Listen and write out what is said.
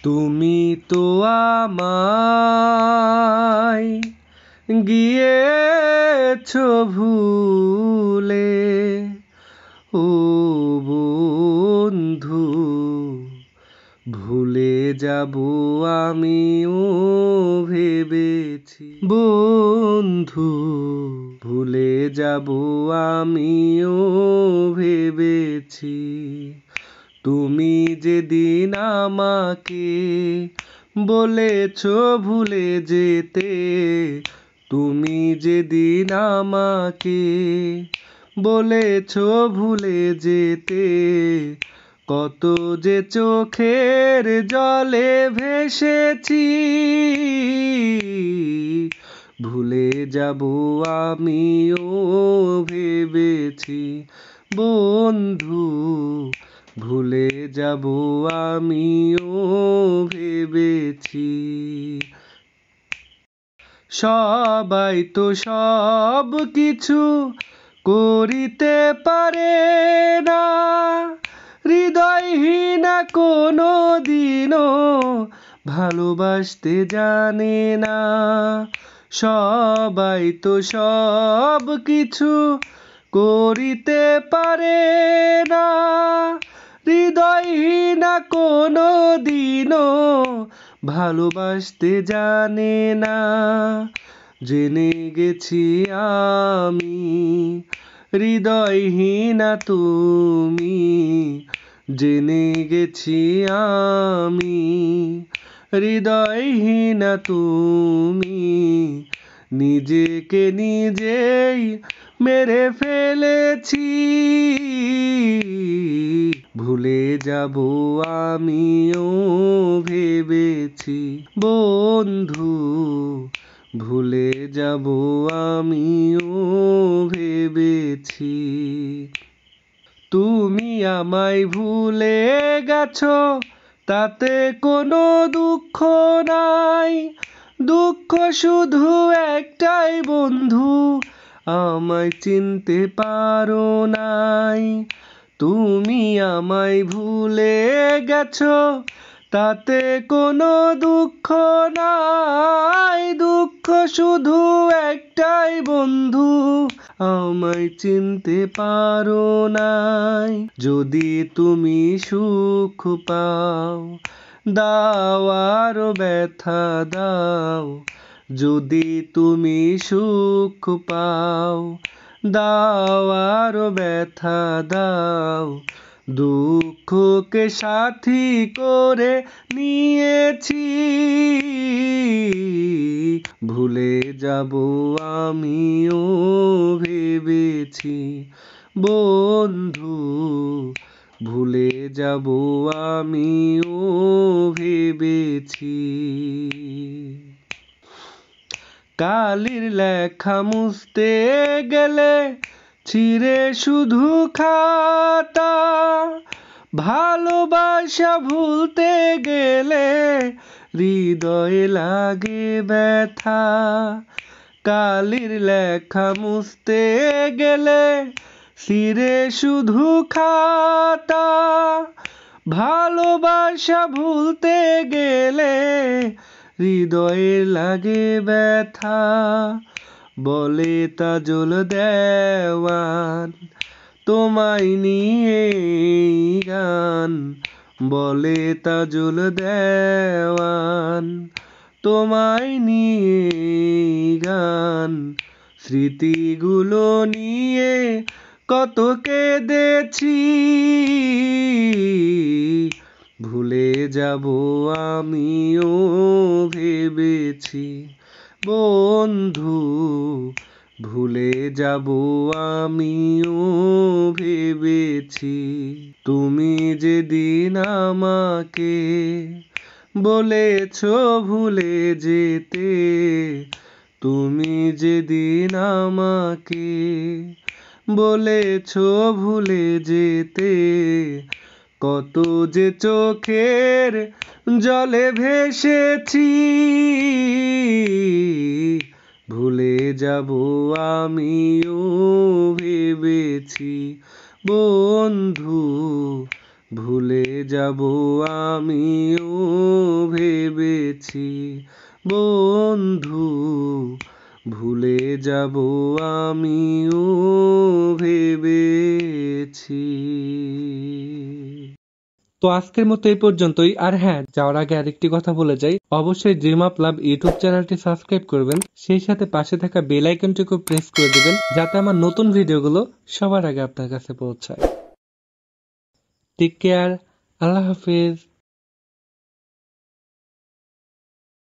তুমি তো আমায় গিয়েছো ভুলে, ও বন্ধু, ভুলে যাব আমিও ভেবেছি। বন্ধু, ভুলে যাব আমিও ভেবেছি। তুমি যেদিন আমাকে বলেছো ভুলে যেতে, তুমি যেদিন আমাকে বলেছো ভুলে যেতে, কত যে চোখের জলে ভেসেছি। ভুলে যাব আমিও ভেবেছি। বন্ধু, ভুলে যাব আমিও ভেবেছি। সবাই তো সব কিছু করিতে পারে না, হৃদয়হীনা কোনো দিনও ভালোবাসতে জানে না। সবাই তো সব কিছু করিতে পারে না, হৃদয়হীনা কোনো দিনও ভালোবাসতে জানে না। জেনে গেছি আমি হৃদয়হীনা তুমি, জেনে গেছি আমি হৃদয়হীনা তুমি। নিজেকে নিজেই মেরে ফেলেছি। ভুলে যাব আমিও ভেবেছি। বন্ধু, ভুলে যাব আমিও ভেবেছি। তুমি আমায় ভুলে গেছো তাতে কোনো দুঃখ নাই, দুঃখ শুধু একটাই বন্ধু, আমায় চিনতে পারো নাই। তুমি আমায় ভুলে গেছো তাতে কোনো দুঃখ নাই, দুঃখ শুধু একটাই বন্ধু, আমায় চিনতে পারো নাই। যদি তুমি সুখ পাও দাও আরো ব্যথা দাও, যদি তুমি সুখ পাও দাও আরো ব্যথা দাও। দুঃখকে সাথী করে নিয়েছি। ভুলে যাব আমিও ভেবেছি। বন্ধু, ভুলে যাব আমিও ভেবেছি। কালির লেখা মুছতে গেলে ছিঁড়ে শুধু খাতা, ভালোবাসা ভুলতে গেলে হৃদয়ে লাগে ব্যথা। কালির লেখা মুছতে গেলে ছিঁড়ে শুধু খাতা, ভালোবাসা ভুলতে গেলে হৃদয়ে লাগে ব্যথা। বলে তাজল দেওয়ান তোমায় নিয়ে গান, বলে তাজল দেওয়ান তোমায় নিয়ে গান। স্মৃতিগুলো নিয়ে কত কেঁদেছি। ভুলে যাব আমিও ভেবেছি। বন্ধু, ভুলে যাব আমিও ভেবেছি। তুমি যেদিন আমাকে বলেছো ভুলে যেতে, তুমি যেদিন আমাকে বলেছো ভুলে যেতে, কত যে চোখের জলে ভেসেছি। ভুলে যাব আমিও ভেবেছি। বন্ধু, ভুলে যাব আমিও ভেবেছি বন্ধু, ভুলে যাব আমিও ভেবেছি। তো আজকের মতো এই পর্যন্তই। আর হ্যাঁ, যাওয়ার আগে আরেকটি কথা বলে যাই, অবশ্যই ড্রিম আপ লাভ ইউটিউব চ্যানেলটি সাবস্ক্রাইব করবেন, সেই সাথে পাশে থাকা বেল আইকনটিকে প্রেস করে দিবেন, যাতে আমার নতুন ভিডিওগুলো সবার আগে আপনার কাছে পৌঁছায়। টেক কেয়ার, আল্লাহ হাফেজ।